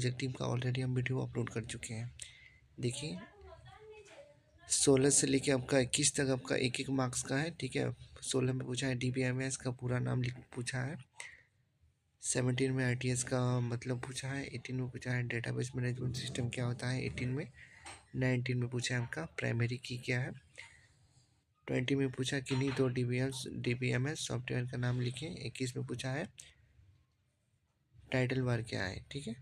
Objective का already हम video upload कर चुके हैं। देखिए 16 से लेके आपका 21 तक आपका एक एक मार्क्स का है, ठीक है। 16 में पूछा है DBMS का पूरा नाम लिख पूछा है। 17 में ITS का मतलब पूछा है। 18 में पूछा है डेटाबेस मैनेजमेंट सिस्टम क्या होता है। 18 में 19 में पूछा है आपका प्राइमरी की क्या है। 20 में पूछा किन्हीं दो DBMS सॉफ्टवेयर का नाम लिखें। 21 में पूछा है टाइटल बार क्या है, ठीक है।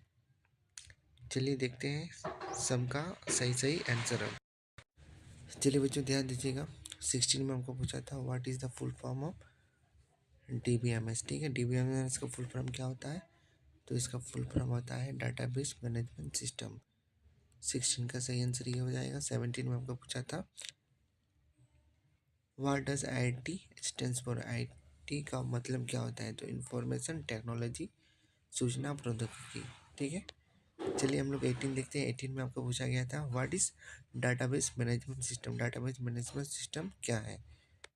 चलिए देखते हैं सबका सही सही आंसर। चलिए बच्चों ध्यान दीजिएगा। 16 में हमको पूछा था what is the full form of DBMS, ठीक है। DBMS का फुल फॉर्म क्या होता है, तो इसका फुल फॉर्म होता है डाटाबेस मैनेजमेंट सिस्टम। 16 का सही आंसर ये हो जाएगा। 17 में हमको पूछा था what does IT stands for. IT का मतलब क्या होता है, तो इंफॉर्मेशन टेक्नोलॉजी, सूचना प्रौद्योगिकी, ठीक है। चलिए हम लोग 18 देखते हैं। 18 में आपको पूछा गया था what is database management system. Database management system क्या है, तो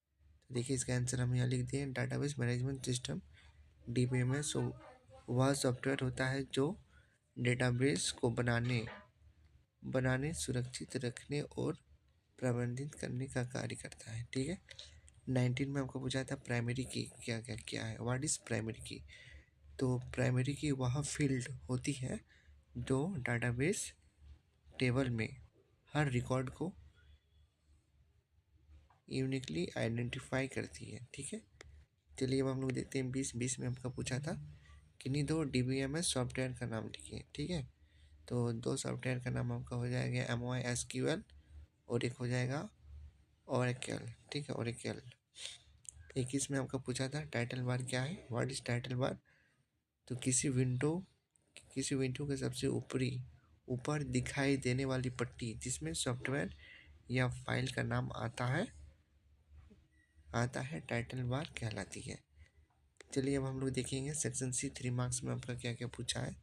देखिए इसका आंसर हम यहाँ लिख दिए। डाटाबेस मैनेजमेंट सिस्टम DBMS वह सॉफ्टवेयर होता है जो डेटाबेस को बनाने सुरक्षित रखने और प्रबंधित करने का कार्य करता है, ठीक है। 19 में आपको पूछा था प्राइमरी की क्या क्या क्या है, व्हाट इज प्राइमरी की। तो प्राइमरी की वह फील्ड होती है जो डाटाबेस टेबल में हर रिकॉर्ड को यूनिकली आइडेंटिफाई करती है, ठीक है। चलिए अब हम लोग देखते हैं 20 में आपका पूछा था किन्हीं दो DBMS सॉफ्टवेयर का नाम लिखिए, ठीक है। तो दो सॉफ्टवेयर का नाम आपका हो जाएगा MySQL और एक हो जाएगा ओरेकल, ठीक है, ओरेकल। 21 में आपका पूछा था टाइटल बार क्या है, व्हाट इज टाइटल बार। तो किसी विंडो के सबसे ऊपर दिखाई देने वाली पट्टी जिसमें सॉफ्टवेयर या फाइल का नाम आता है टाइटल बार कहलाती है। चलिए अब हम लोग देखेंगे सेक्शन C 3 मार्क्स में आपका क्या क्या पूछा है।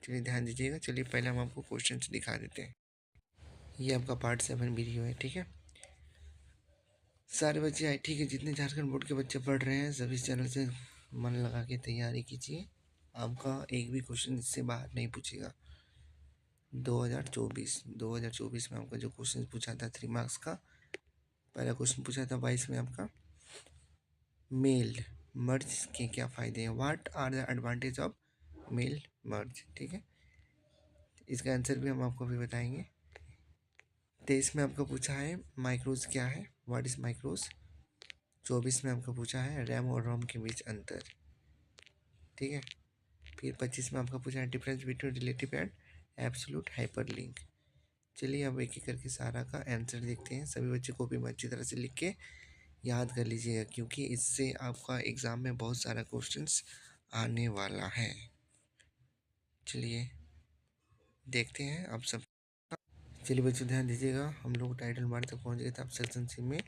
चलिए ध्यान दीजिएगा। चलिए पहले हम आपको क्वेश्चन दिखा देते हैं। ये आपका पार्ट 7 वीडियो है, ठीक है। सारे बच्चे IT के जितने झारखंड बोर्ड के बच्चे पढ़ रहे हैं सभी चैनल से मन लगा के तैयारी कीजिए। आपका एक भी क्वेश्चन इससे बाहर नहीं पूछेगा। 2024 में आपका जो क्वेश्चन पूछा था 3 मार्क्स का, पहला क्वेश्चन पूछा था 22 में आपका मेल मर्ज के क्या फ़ायदे हैं, what are the advantage of mail merge, ठीक है। इसका आंसर भी हम आपको भी बताएंगे। 23 में आपको पूछा है माइक्रोज क्या है, व्हाट इज़ माइक्रोज। 24 में आपको पूछा है रैम और रोम के बीच अंतर, ठीक है। फिर 25 में आपका पूछा है difference between relative and absolute hyperlink. चलिए अब एक एक करके सारा का आंसर देखते हैं। सभी बच्चे कॉपी में अच्छी तरह से लिख के याद कर लीजिएगा क्योंकि इससे आपका एग्ज़ाम में बहुत सारा क्वेश्चंस आने वाला है। चलिए देखते हैं अब सब। चलिए बच्चों ध्यान दीजिएगा। हम लोग टाइटल बार तक पहुंच गए थे। अब सेक्शन C में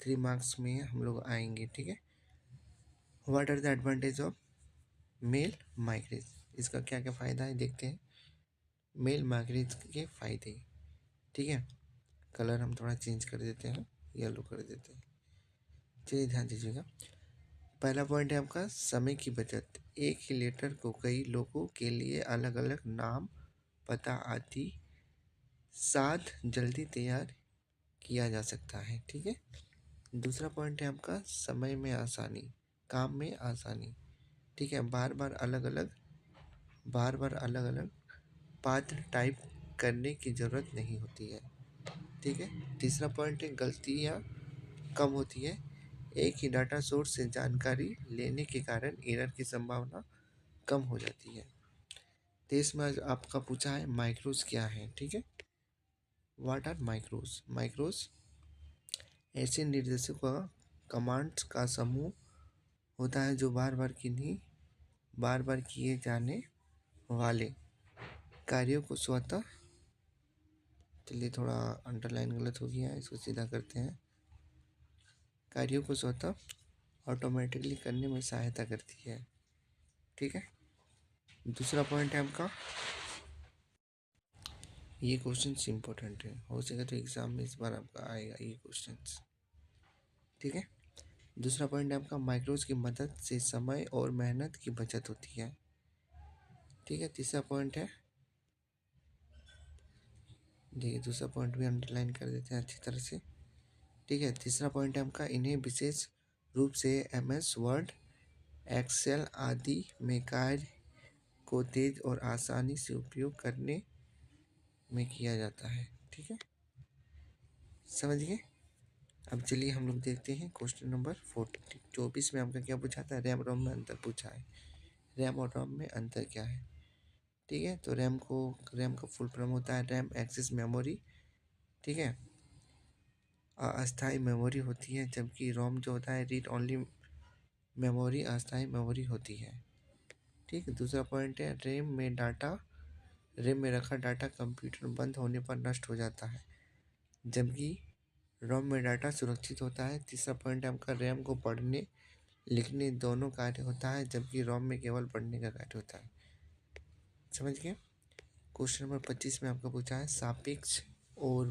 3 मार्क्स में हम लोग आएंगे, ठीक है। What are the advantage of male migrations, इसका क्या क्या फ़ायदा है देखते हैं। मेल माइग्रेज के फ़ायदे, ठीक है। कलर हम थोड़ा चेंज कर देते हैं, येलो कर देते हैं। चलिए ध्यान दीजिएगा। पहला पॉइंट है आपका समय की बचत। एक ही लेटर को कई लोगों के लिए अलग अलग नाम, पता आदि साथ जल्दी तैयार किया जा सकता है, ठीक है। दूसरा पॉइंट है आपका समय में आसानी, काम में आसानी, ठीक है। बार बार अलग अलग पात्र टाइप करने की ज़रूरत नहीं होती है, ठीक है। तीसरा पॉइंट है गलतियाँ कम होती है। एक ही डाटा सोर्स से जानकारी लेने के कारण एरर की संभावना कम हो जाती है। 23 में आज आपका पूछा है माइक्रोज क्या है, ठीक है। What are माइक्रोज। माइक्रोज ऐसे निर्देशों का कमांड्स का समूह होता है जो बार बार किए जाने वाले कार्यों को स्वतः, चलिए थोड़ा अंडरलाइन गलत हो गया है, इसको सीधा करते हैं। कार्यों को स्वतः ऑटोमेटिकली करने में सहायता करती है, ठीक है। दूसरा पॉइंट है आपका, ये क्वेश्चन इम्पोर्टेंट है, हो सके तो एग्जाम में इस बार आपका आएगा ये क्वेश्चन, ठीक है। दूसरा पॉइंट है आपका माइक्रोज की मदद से समय और मेहनत की बचत होती है। ठीक है, तीसरा पॉइंट है, देखिए दूसरा पॉइंट भी अंडरलाइन कर देते हैं अच्छी तरह से। ठीक है, तीसरा पॉइंट है आपका, इन्हें विशेष रूप से MS वर्ड, एक्सेल आदि में कार्य को तेज और आसानी से उपयोग करने में किया जाता है। ठीक है, समझ गए। अब चलिए हम लोग देखते हैं क्वेश्चन नंबर 24 में आपका क्या पूछा था, रैम रोम में अंतर पूछा है। रैम और रोम में अंतर क्या है। ठीक है, तो रैम का फुल फॉर्म होता है रैम एक्सेस मेमोरी। ठीक है, अस्थायी मेमोरी होती है, जबकि रोम जो होता है रीड ओनली मेमोरी, अस्थायी मेमोरी होती है। ठीक है, दूसरा पॉइंट है, रैम में रखा डाटा कंप्यूटर बंद होने पर नष्ट हो जाता है, जबकि रोम में डाटा सुरक्षित होता है। तीसरा पॉइंट है आपका, रैम को पढ़ने लिखने दोनों कार्य होता है, जबकि रोम में केवल पढ़ने का कार्य होता है। समझ गए। क्वेश्चन नंबर 25 में आपका पूछा है, सापेक्ष और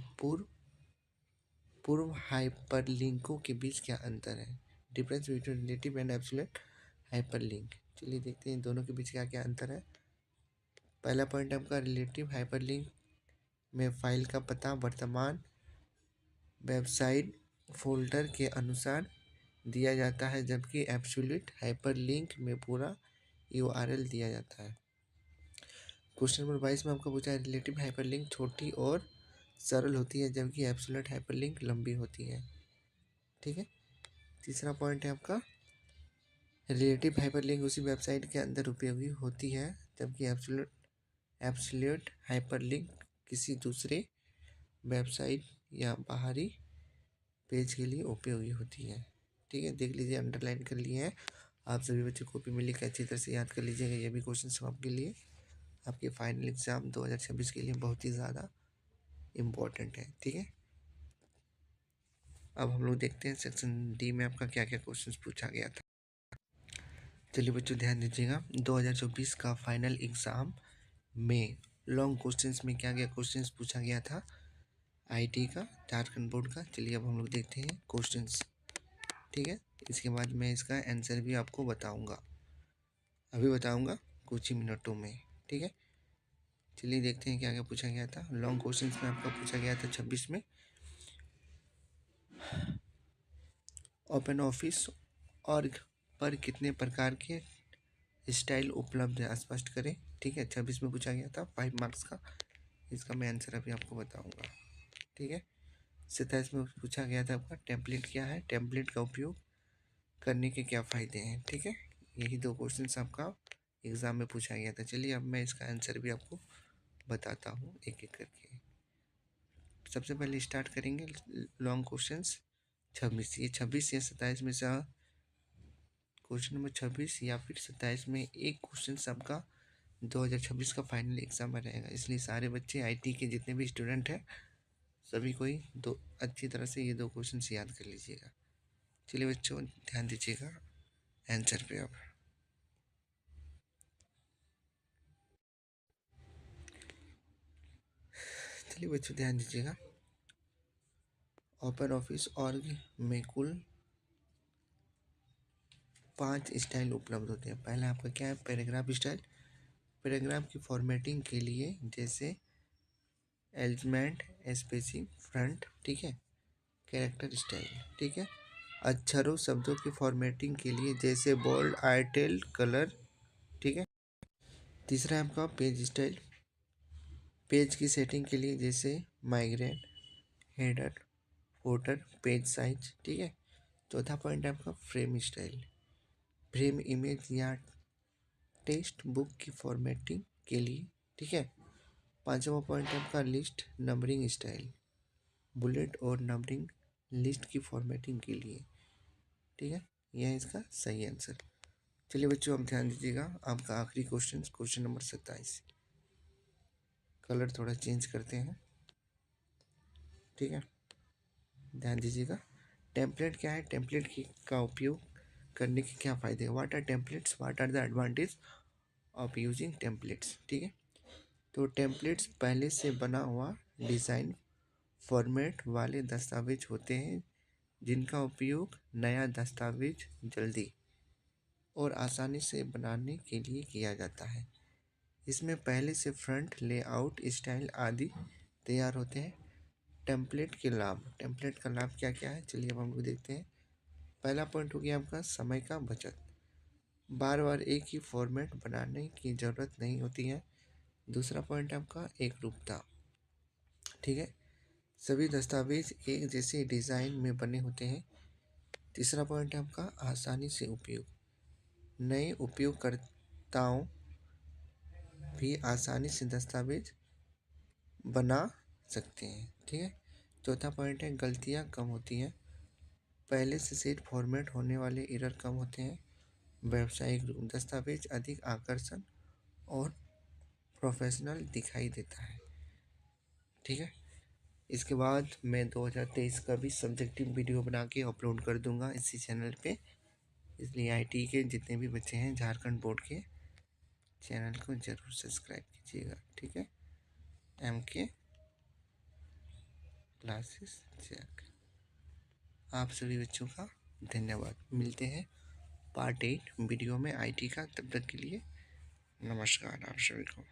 पूर्व हाइपरलिंकों के बीच क्या अंतर है। Difference between relative and absolute hyperlink. चलिए देखते हैं दोनों के बीच क्या क्या अंतर है। पहला पॉइंट आपका, रिलेटिव हाइपरलिंक में फाइल का पता वर्तमान वेबसाइट फोल्डर के अनुसार दिया जाता है, जबकि एब्सोल्यूट हाइपरलिंक में पूरा URL दिया जाता है। क्वेश्चन नंबर 22 में आपको पूछा है, रिलेटिव हाइपरलिंक छोटी और सरल होती है, जबकि एब्सोल्यूट हाइपरलिंक लंबी होती है। ठीक है, तीसरा पॉइंट है आपका, रिलेटिव हाइपरलिंक उसी वेबसाइट के अंदर उपयोगी होती है, जबकि एब्सोल्यूट हाइपरलिंक किसी दूसरे वेबसाइट या बाहरी पेज के लिए उपयोगी होती है। ठीक है, देख लीजिए अंडरलाइन कर लिए हैं आप सभी बच्चे, कॉपी में लिख के अच्छी तरह से याद कर लीजिएगा। ये भी क्वेश्चन आपके लिए आपके फाइनल एग्जाम 2026 के लिए बहुत ही ज़्यादा इम्पोर्टेंट है। ठीक है, अब हम लोग देखते हैं सेक्शन D में आपका क्या क्या क्वेश्चंस पूछा गया था। चलिए बच्चों ध्यान दीजिएगा, 2024 का फाइनल एग्ज़ाम में लॉन्ग क्वेश्चंस में क्या क्या क्वेश्चंस पूछा गया था IT का, झारखंड बोर्ड का। चलिए अब हम लोग देखते हैं क्वेश्चंस। ठीक है, इसके बाद मैं इसका आंसर भी आपको बताऊंगा, अभी बताऊंगा कुछ ही मिनटों में। ठीक है, चलिए देखते हैं क्या क्या पूछा गया था। लॉन्ग क्वेश्चंस में आपका पूछा गया था 26 में, ओपन ऑफिस ऑर्ग पर कितने प्रकार के स्टाइल उपलब्ध है, स्पष्ट करें। ठीक है, 26 में पूछा गया था 5 मार्क्स का, इसका मैं आंसर अभी आपको बताऊंगा। ठीक है, 27 में पूछा गया था आपका, टेम्पलेट क्या है, टेम्पलेट का उपयोग करने के क्या फ़ायदे हैं। ठीक है, यही दो क्वेश्चन आपका एग्ज़ाम में पूछा गया था। चलिए अब मैं इसका आंसर भी आपको बताता हूँ एक एक करके। सबसे पहले स्टार्ट करेंगे लॉन्ग क्वेश्चंस 26, ये 26 या 27 में से क्वेश्चन नंबर 26 या फिर 27 में एक क्वेश्चन आपका 2026 का फाइनल एग्जाम में रहेगा, इसलिए सारे बच्चे IT के जितने भी स्टूडेंट हैं सभी कोई दो अच्छी तरह से ये दो क्वेश्चन याद कर लीजिएगा। चलिए बच्चों ध्यान दीजिएगा आंसर पे। अब चलिए बच्चों ध्यान दीजिएगा, ओपन ऑफिस ऑर्ग में कुल 5 स्टाइल उपलब्ध होते हैं। पहला आपका क्या है, पैराग्राफ स्टाइल। पैराग्राफ की फॉर्मेटिंग के लिए जैसे एलिमेंट, स्पेसिंग, फ्रंट। ठीक है, कैरेक्टर स्टाइल। ठीक है, अक्षरों शब्दों की फॉर्मेटिंग के लिए जैसे बोल्ड, आइटल, कलर। ठीक है, तीसरा है आपका पेज स्टाइल, पेज की सेटिंग के लिए जैसे migraine, header, footer, page size. ठीक है, चौथा पॉइंट है आपका फ्रेम स्टाइल, फ्रेम इमेज या टेक्स्ट बुक की फॉर्मेटिंग के लिए। ठीक है, पांचवा पॉइंट है आपका लिस्ट नंबरिंग स्टाइल, बुलेट और नंबरिंग लिस्ट की फॉर्मेटिंग के लिए। ठीक है, यह है इसका सही आंसर। चलिए बच्चों अब ध्यान दीजिएगा, आपका आखिरी क्वेश्चन, क्वेश्चन नंबर 27। कलर थोड़ा चेंज करते हैं। ठीक है, ध्यान दीजिएगा, टेम्पलेट क्या है, टेम्पलेट की का उपयोग करने के क्या फ़ायदे हैं, what are templates, what are the advantage of using templates. ठीक है, तो टेम्पलेट्स पहले से बना हुआ डिज़ाइन फॉर्मेट वाले दस्तावेज होते हैं, जिनका उपयोग नया दस्तावेज जल्दी और आसानी से बनाने के लिए किया जाता है। इसमें पहले से फ्रंट लेआउट स्टाइल आदि तैयार होते हैं। टेम्पलेट के लाभ, टेम्पलेट का लाभ क्या क्या है, चलिए अब हम लोग देखते हैं। पहला पॉइंट हो गया आपका समय का बचत, बार बार एक ही फॉर्मेट बनाने की ज़रूरत नहीं होती है। दूसरा पॉइंट आपका एक रूपता, ठीक है, सभी दस्तावेज एक जैसे डिज़ाइन में बने होते हैं। तीसरा पॉइंट है आपका आसानी से उपयोग, नए उपयोगकर्ताओं भी आसानी से दस्तावेज बना सकते हैं, ठीक है। चौथा पॉइंट है गलतियाँ कम होती हैं, पहले से सेट फॉर्मेट होने वाले एरर कम होते हैं। व्यावसायिक रूप, दस्तावेज अधिक आकर्षण और प्रोफेशनल दिखाई देता है, ठीक है। इसके बाद मैं 2023 का भी सब्जेक्टिव वीडियो बना के अपलोड कर दूंगा इसी चैनल पे, इसलिए आईटी के जितने भी बच्चे हैं झारखंड बोर्ड के, चैनल को ज़रूर सब्सक्राइब कीजिएगा, ठीक है। MK classes check. आप सभी बच्चों का धन्यवाद। मिलते हैं पार्ट 8 वीडियो में आईटी का, तब तक के लिए नमस्कार आप सभी को।